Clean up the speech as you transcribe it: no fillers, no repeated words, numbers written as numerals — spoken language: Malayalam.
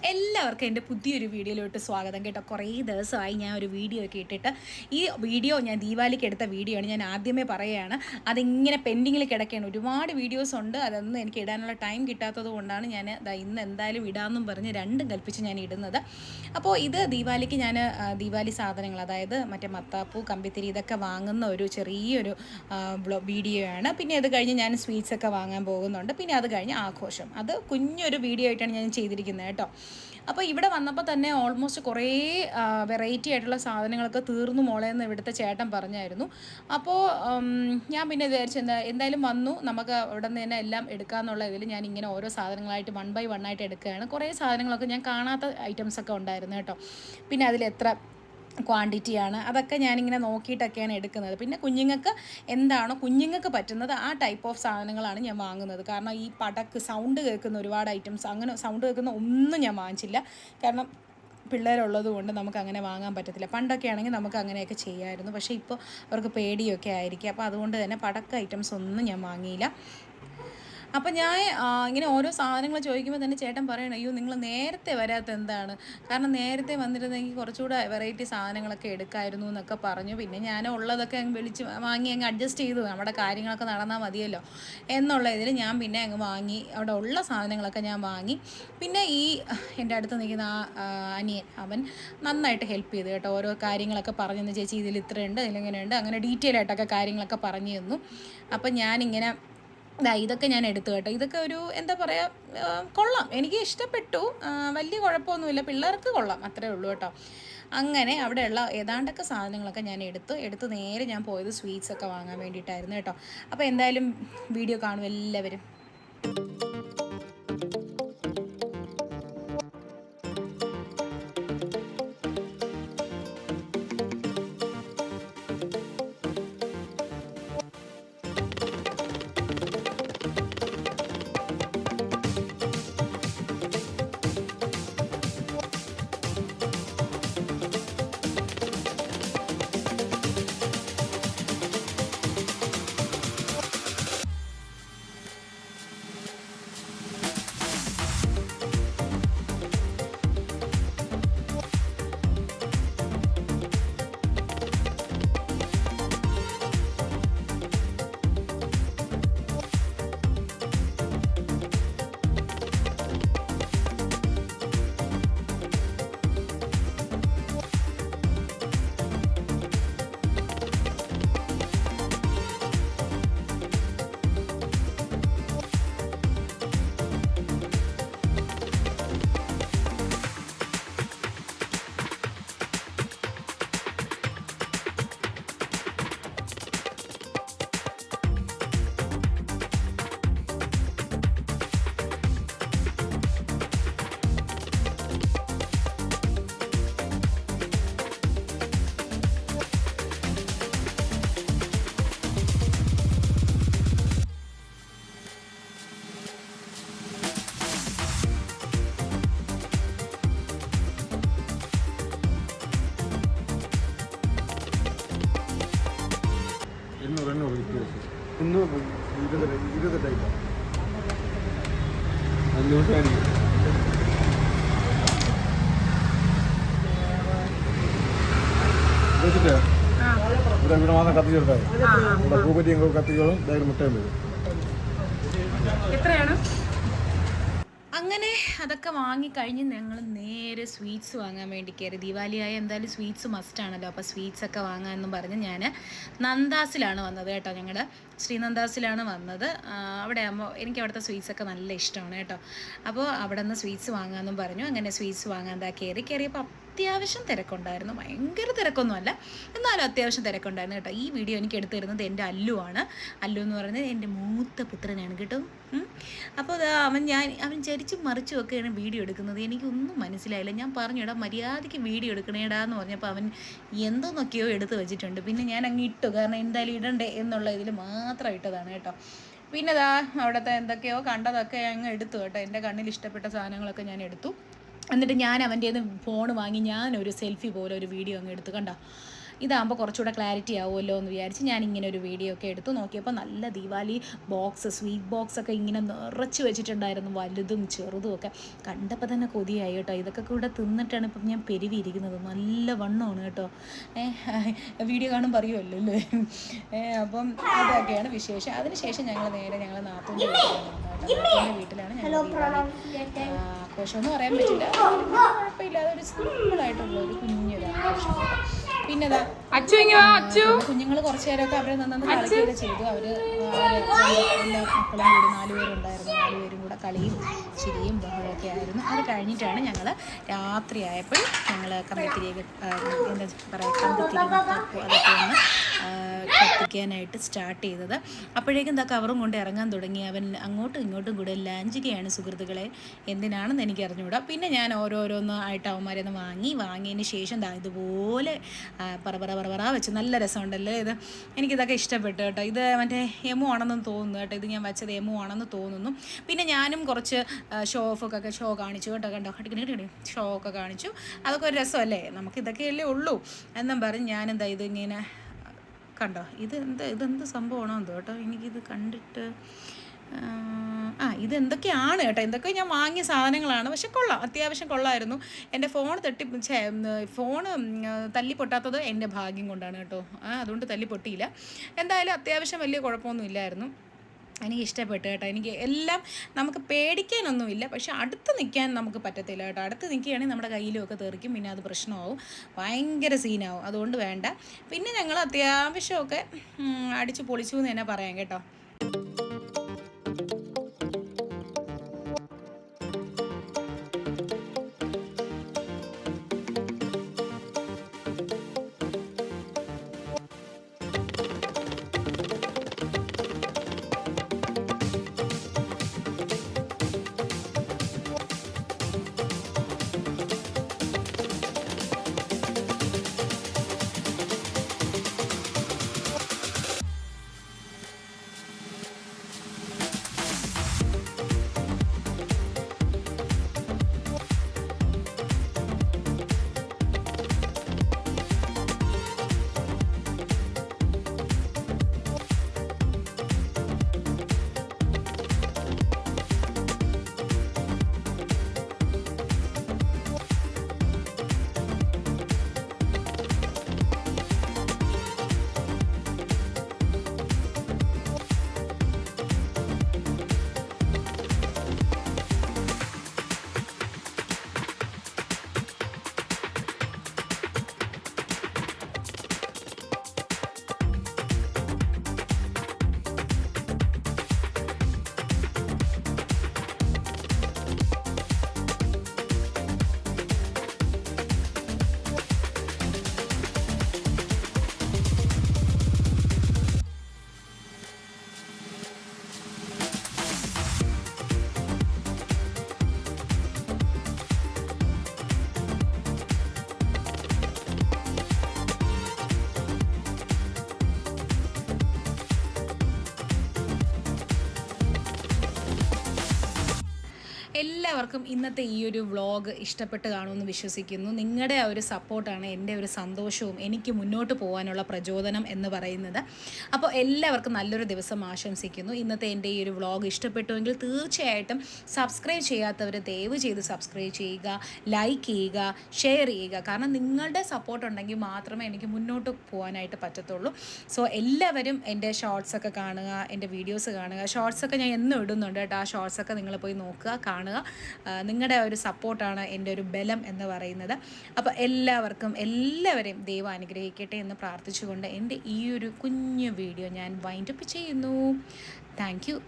എല്ലാവർക്കും എൻ്റെ പുതിയൊരു വീഡിയോയിലോട്ട് സ്വാഗതം കേട്ടോ. കുറേ ദിവസമായി ഞാൻ ഒരു വീഡിയോ ഒക്കെ ഇട്ടിട്ട്. ഈ വീഡിയോ ഞാൻ ദീപാവലിക്ക് എടുത്ത വീഡിയോ ആണ്. ഞാൻ ആദ്യമേ പറയുകയാണ്, അതിങ്ങനെ പെൻഡിങ്ങിൽ കിടക്കുകയാണ്. ഒരുപാട് വീഡിയോസ് ഉണ്ട്, അതൊന്നും എനിക്ക് ഇടാനുള്ള ടൈം കിട്ടാത്തത് കൊണ്ടാണ് ഞാൻ ഇന്ന് എന്തായാലും ഇടാമെന്നും പറഞ്ഞ് രണ്ടും കൽപ്പിച്ച് ഞാൻ ഇടുന്നത്. അപ്പോൾ ഇത് ദീപാവലിക്ക് ഞാൻ ദീപാവലി സാധനങ്ങൾ, അതായത് മറ്റേ മത്താപ്പൂ, കമ്പിത്തിരി, ഇതൊക്കെ വാങ്ങുന്ന ഒരു ചെറിയൊരു വീഡിയോ ആണ്. പിന്നെ അത് കഴിഞ്ഞ് ഞാൻ സ്വീറ്റ്സൊക്കെ വാങ്ങാൻ പോകുന്നുണ്ട്. പിന്നെ അത് കഴിഞ്ഞ് ആഘോഷം, അത് കുഞ്ഞൊരു വീഡിയോ ആയിട്ടാണ് ഞാൻ ചെയ്തിരിക്കുന്നത് കേട്ടോ. അപ്പോൾ ഇവിടെ വന്നപ്പോൾ തന്നെ ഓൾമോസ്റ്റ് കുറേ വെറൈറ്റി ആയിട്ടുള്ള സാധനങ്ങളൊക്കെ തീർന്നു മോളെ എന്ന് ഇവിടുത്തെ ചേട്ടൻ പറഞ്ഞായിരുന്നു. അപ്പോൾ ഞാൻ പിന്നെ വിചാരിച്ചു എന്തായാലും വന്നു, നമുക്ക് അവിടെ നിന്ന് തന്നെ എല്ലാം എടുക്കാമെന്നുള്ള ഇതിൽ ഞാൻ ഇങ്ങനെ ഓരോ സാധനങ്ങളായിട്ട് 1 by 1 ആയിട്ട് എടുക്കുകയാണ്. കുറേ സാധനങ്ങളൊക്കെ ഞാൻ കാണാത്ത ഐറ്റംസൊക്കെ ഉണ്ടായിരുന്നു കേട്ടോ. പിന്നെ അതിലെത്ര ക്വാണ്ടിറ്റിയാണ് അതൊക്കെ ഞാനിങ്ങനെ നോക്കിയിട്ടൊക്കെയാണ് എടുക്കുന്നത്. പിന്നെ കുഞ്ഞുങ്ങൾക്ക് എന്താണോ കുഞ്ഞുങ്ങൾക്ക് പറ്റുന്നത് ആ ടൈപ്പ് ഓഫ് സാധനങ്ങളാണ് ഞാൻ വാങ്ങുന്നത്. കാരണം ഈ പടക്ക് സൗണ്ട് കേൾക്കുന്ന ഒരുപാട് ഐറ്റംസ്, അങ്ങനെ സൗണ്ട് കേൾക്കുന്ന ഒന്നും ഞാൻ വാങ്ങിച്ചില്ല. കാരണം പിള്ളേരുള്ളത് കൊണ്ട് നമുക്ക് അങ്ങനെ വാങ്ങാൻ പറ്റത്തില്ല. പണ്ടൊക്കെ ആണെങ്കിൽ നമുക്ക് അങ്ങനെയൊക്കെ ചെയ്യാമായിരുന്നു. പക്ഷേ ഇപ്പോൾ അവർക്ക് പേടിയൊക്കെ ആയിരിക്കും. അപ്പോൾ അതുകൊണ്ട് തന്നെ പടക്ക ഐറ്റംസ് ഒന്നും ഞാൻ വാങ്ങിയില്ല. അപ്പം ഞാൻ ഇങ്ങനെ ഓരോ സാധനങ്ങൾ ചോദിക്കുമ്പോൾ തന്നെ ചേട്ടൻ പറയണം, അയ്യോ നിങ്ങൾ നേരത്തെ വരാത്ത എന്താണ്, കാരണം നേരത്തെ വന്നിരുന്നെങ്കിൽ കുറച്ചുകൂടെ വെറൈറ്റി സാധനങ്ങളൊക്കെ എടുക്കായിരുന്നു എന്നൊക്കെ പറഞ്ഞു. പിന്നെ ഞാൻ ഉള്ളതൊക്കെ അങ്ങ് വിളിച്ച് വാങ്ങി അങ്ങ് അഡ്ജസ്റ്റ് ചെയ്തു, നമ്മുടെ കാര്യങ്ങളൊക്കെ നടന്നാൽ മതിയല്ലോ എന്നുള്ള ഇതിൽ ഞാൻ പിന്നെ അങ്ങ് വാങ്ങി. അവിടെ ഉള്ള സാധനങ്ങളൊക്കെ ഞാൻ വാങ്ങി. പിന്നെ ഈ എൻ്റെ അടുത്ത് നിൽക്കുന്ന അനിയൻ, അവൻ നന്നായിട്ട് ഹെൽപ്പ് ചെയ്തു കേട്ടോ. ഓരോ കാര്യങ്ങളൊക്കെ പറഞ്ഞു തന്നു, ചേച്ചി ഇതിൽ ഇത്രയുണ്ട്, ഇതിലിങ്ങനെയുണ്ട്, അങ്ങനെ ഡീറ്റെയിൽ ആയിട്ടൊക്കെ കാര്യങ്ങളൊക്കെ പറഞ്ഞു തന്നു. അപ്പം ഞാനിങ്ങനെ ഇതൊക്കെ ഞാൻ എടുത്തു കേട്ടോ. ഇതൊക്കെ ഒരു എന്താ പറയുക, കൊള്ളാം, എനിക്ക് ഇഷ്ടപ്പെട്ടു, വലിയ കുഴപ്പമൊന്നുമില്ല, പിള്ളേർക്ക് കൊള്ളാം, അത്രേ ഉള്ളൂ കേട്ടോ. അങ്ങനെ അവിടെയുള്ള ഏതാണ്ടൊക്കെ സാധനങ്ങളൊക്കെ ഞാൻ എടുത്ത് നേരെ ഞാൻ പോയത് സ്വീറ്റ്സൊക്കെ വാങ്ങാൻ വേണ്ടിയിട്ടായിരുന്നു കേട്ടോ. അപ്പോൾ എന്തായാലും വീഡിയോ കാണും എല്ലാവരും. ಇನ್ನೂರು 20 ಟೈಪ್ ಅಲ್ಲಿ ಊಟ ഇവിടെ ഇവിടെ മാത്രം കത്തി ചേർത്താൽ ഇവിടെ പൂപ്പറ്റിയും കത്തികളും ഇതായാലും മുട്ടയും വരും. എത്രയാണ്? അങ്ങനെ അതൊക്കെ വാങ്ങിക്കഴിഞ്ഞ് ഞങ്ങൾ നേരെ സ്വീറ്റ്സ് വാങ്ങാൻ വേണ്ടി കയറി. ദീപാവലിയായ എന്തായാലും സ്വീറ്റ്സ് മസ്റ്റാണല്ലോ. അപ്പോൾ സ്വീറ്റ്സൊക്കെ വാങ്ങാമെന്നും പറഞ്ഞ് ഞാൻ നന്ദാസിലാണ് വന്നത് കേട്ടോ. ഞങ്ങൾ ശ്രീനന്ദാസിലാണ് വന്നത്. അവിടെ ആകുമ്പോൾ എനിക്ക് അവിടുത്തെ സ്വീറ്റ്സൊക്കെ നല്ല ഇഷ്ടമാണ് കേട്ടോ. അപ്പോൾ അവിടെ നിന്ന് സ്വീറ്റ്സ് വാങ്ങാമെന്നും പറഞ്ഞു. അങ്ങനെ സ്വീറ്റ്സ് വാങ്ങാൻ കയറിയപ്പോൾ അത്യാവശ്യം തിരക്കുണ്ടായിരുന്നു. ഭയങ്കര തിരക്കൊന്നുമല്ല, എന്നാലും അത്യാവശ്യം തിരക്കുണ്ടായിരുന്നു കേട്ടോ. ഈ വീഡിയോ എനിക്ക് എടുത്തു തരുന്നത് എൻ്റെ അല്ലുവാണ്. അല്ലു എന്ന് പറയുന്നത് എൻ്റെ മൂത്ത പുത്രനാണ് കേട്ടോ. അപ്പോൾ അവൻ ചരിച്ചും മറിച്ചും ഒക്കെയാണ് വീഡിയോ എടുക്കുന്നത്. എനിക്കൊന്നും മനസ്സിലായില്ല. ഞാൻ പറഞ്ഞു, എടാ മര്യാദയ്ക്ക് വീഡിയോ എടുക്കണേടാ എന്ന് പറഞ്ഞപ്പോൾ അവൻ എന്തോന്നൊക്കെയോ എടുത്ത് വെച്ചിട്ടുണ്ട്. പിന്നെ ഞാൻ അങ്ങ് ഇട്ടു, കാരണം എന്തായാലും ഇടണ്ടേ എന്നുള്ള ഇതിൽ മാത്രം ഇട്ടതാണ് കേട്ടോ. പിന്നെ അവിടുത്തെ എന്തൊക്കെയോ കണ്ടതൊക്കെ അങ്ങ് എടുത്തു കേട്ടോ. എൻ്റെ കണ്ണിൽ ഇഷ്ടപ്പെട്ട സാധനങ്ങളൊക്കെ ഞാൻ എടുത്തു. എന്നിട്ട് ഞാൻ അവൻ്റെ ഫോൺ വാങ്ങി ഞാനൊരു സെൽഫി പോലെ ഒരു വീഡിയോ അങ്ങ് എടുത്തു. കണ്ടോ, ഇതാകുമ്പോൾ കുറച്ചുകൂടെ ക്ലാരിറ്റി ആവുമല്ലോ എന്ന് വിചാരിച്ച് ഞാൻ ഇങ്ങനെ ഒരു വീഡിയോ ഒക്കെ എടുത്തു നോക്കിയപ്പോൾ നല്ല ദീപാവലി ബോക്സ് സ്വീറ്റ് ബോക്സ് ഒക്കെ ഇങ്ങനെ നിറച്ച് വെച്ചിട്ടുണ്ടായിരുന്നു, വലുതും ചെറുതും ഒക്കെ. കണ്ടപ്പോൾ തന്നെ കൊതിയായി കേട്ടോ. ഇതൊക്കെ കൂടെ തിന്നിട്ടാണ് ഇപ്പം ഞാൻ പെരുവിയിരിക്കുന്നത്. നല്ല വണ്ണമാണ് കേട്ടോ. വീഡിയോ കാണുമ്പോൾ അറിയുമല്ലോ അല്ലേ. അപ്പം അതൊക്കെയാണ് വിശേഷം. അതിനുശേഷം ഞങ്ങൾ നേരെ ഞങ്ങൾ നാത്തൂൻ്റെ വീട്ടിലാണ് ഞങ്ങൾ ആഘോഷമെന്ന് പറയാൻ പറ്റില്ല, കുഴപ്പമില്ലാതെ ഒരു സിമ്പിളായിട്ടുള്ള ഒരു കുഞ്ഞൊരു ആഘോഷം. പിന്നെ കുഞ്ഞുങ്ങൾ കുറച്ചു നേരമൊക്കെ അവരെ നന്നായി കളിക്കുകയൊക്കെ ചെയ്തു. എല്ലാ മക്കളും കൂടി 4 പേരുണ്ടായിരുന്നു. 4 പേരും കൂടെ കളിയും ചിരിയും ബഹളമൊക്കെ ആയിരുന്നു. അത് കഴിഞ്ഞിട്ടാണ് ഞങ്ങൾ രാത്രിയായപ്പോൾ ഞങ്ങൾ കമ്പിത്തിരിയൊക്കെ എന്താ പറയുക കമ്പിത്തിരി അതൊക്കെ ഒന്ന് കത്തിക്കാനായിട്ട് സ്റ്റാർട്ട് ചെയ്തത്. അപ്പോഴേക്കും എന്താ കവറും കൊണ്ട് ഇറങ്ങാൻ തുടങ്ങി. അവൻ അങ്ങോട്ടും ഇങ്ങോട്ടും കൂടെ ലാഞ്ചുകയാണ് സുഹൃത്തുക്കളെ, എന്തിനാണെന്ന് എനിക്ക് അറിഞ്ഞുകൂടാ. പിന്നെ ഞാൻ ഓരോന്നായിട്ട് അവന്മാരെ ഒന്ന് വാങ്ങിയതിന് ശേഷം ഇതുപോലെ പറ വെച്ച് നല്ല രസമുണ്ടല്ലേ ഇത്. എനിക്കിതൊക്കെ ഇഷ്ടപ്പെട്ടു കേട്ടോ. ഇത് മറ്റേ എമു ആണെന്ന് തോന്നുന്നു കേട്ടോ. ഇത് ഞാൻ വെച്ചത് എമു ആണെന്ന് തോന്നുന്നു. പിന്നെ ഞാനും കുറച്ച് ഷോ കാണിച്ചു കേട്ടോ. കണ്ടോ ഷോ ഒക്കെ കാണിച്ചു. അതൊക്കെ ഒരു രസമല്ലേ, നമുക്കിതൊക്കെയല്ലേ ഉള്ളൂ എന്നും പറഞ്ഞ് ഞാനെന്താ ഇതിങ്ങനെ കണ്ടോ. ഇതെന്ത് സംഭവമാണോ എന്തോ കേട്ടോ. എനിക്കിത് കണ്ടിട്ട് ഇതെന്തൊക്കെയാണ് കേട്ടോ. എന്തൊക്കെ ഞാൻ വാങ്ങിയ സാധനങ്ങളാണ്, പക്ഷെ കൊള്ളാം, അത്യാവശ്യം കൊള്ളായിരുന്നു. എൻ്റെ ഫോണ് തല്ലി പൊട്ടാത്തത് എൻ്റെ ഭാഗ്യം കൊണ്ടാണ് കേട്ടോ. അതുകൊണ്ട് തല്ലി പൊട്ടിയില്ല. എന്തായാലും അത്യാവശ്യം വലിയ കുഴപ്പമൊന്നും ഇല്ലായിരുന്നു. എനിക്ക് ഇഷ്ടപ്പെട്ടു കേട്ടോ. എനിക്ക് എല്ലാം നമുക്ക് പേടിക്കാനൊന്നുമില്ല, പക്ഷെ അടുത്ത് നിൽക്കാൻ നമുക്ക് പറ്റത്തില്ല കേട്ടോ. അടുത്ത് നിൽക്കുകയാണെങ്കിൽ നമ്മുടെ കയ്യിലുമൊക്കെ തെറിക്കും, പിന്നെ അത് പ്രശ്നമാവും, ഭയങ്കര സീനാവും. അതുകൊണ്ട് വേണ്ട. പിന്നെ ഞങ്ങൾ അത്യാവശ്യമൊക്കെ അടിച്ച് പൊളിച്ചു എന്ന് തന്നെ പറയാം കേട്ടോ. എല്ലാവർക്കും ഇന്നത്തെ ഈ ഒരു വ്ളോഗ് ഇഷ്ടപ്പെട്ട് കാണുമെന്ന് വിശ്വസിക്കുന്നു. നിങ്ങളുടെ ആ ഒരു സപ്പോർട്ടാണ് എൻ്റെ ഒരു സന്തോഷവും എനിക്ക് മുന്നോട്ട് പോകാനുള്ള പ്രചോദനം എന്ന് പറയുന്നത്. അപ്പോൾ എല്ലാവർക്കും നല്ലൊരു ദിവസം ആശംസിക്കുന്നു. ഇന്നത്തെ എൻ്റെ ഈ ഒരു വ്ളോഗ് ഇഷ്ടപ്പെട്ടുവെങ്കിൽ തീർച്ചയായിട്ടും സബ്സ്ക്രൈബ് ചെയ്യാത്തവർ ദയവ് ചെയ്ത് സബ്സ്ക്രൈബ് ചെയ്യുക, ലൈക്ക് ചെയ്യുക, ഷെയർ ചെയ്യുക. കാരണം നിങ്ങളുടെ സപ്പോർട്ട് ഉണ്ടെങ്കിൽ മാത്രമേ എനിക്ക് മുന്നോട്ട് പോകാനായിട്ട് പറ്റത്തുള്ളൂ. സോ എല്ലാവരും എൻ്റെ ഷോർട്സൊക്കെ കാണുക, എൻ്റെ വീഡിയോസ് കാണുക. ഷോർട്സൊക്കെ ഞാൻ എന്നും ഇടുന്നുണ്ട് കേട്ടോ. ആ ഷോർട്സൊക്കെ നിങ്ങൾ പോയി നോക്കുക, കാണുക. നിങ്ങളുടെ ഒരു സപ്പോർട്ടാണ് എൻ്റെ ഒരു ബലം എന്ന് പറയുന്നത്. അപ്പോൾ എല്ലാവരെയും ദൈവം അനുഗ്രഹിക്കട്ടെ എന്ന് പ്രാർത്ഥിച്ചുകൊണ്ട് എൻ്റെ ഈ ഒരു കുഞ്ഞു വീഡിയോ ഞാൻ വൈൻഡപ്പ് ചെയ്യുന്നു. Thank you.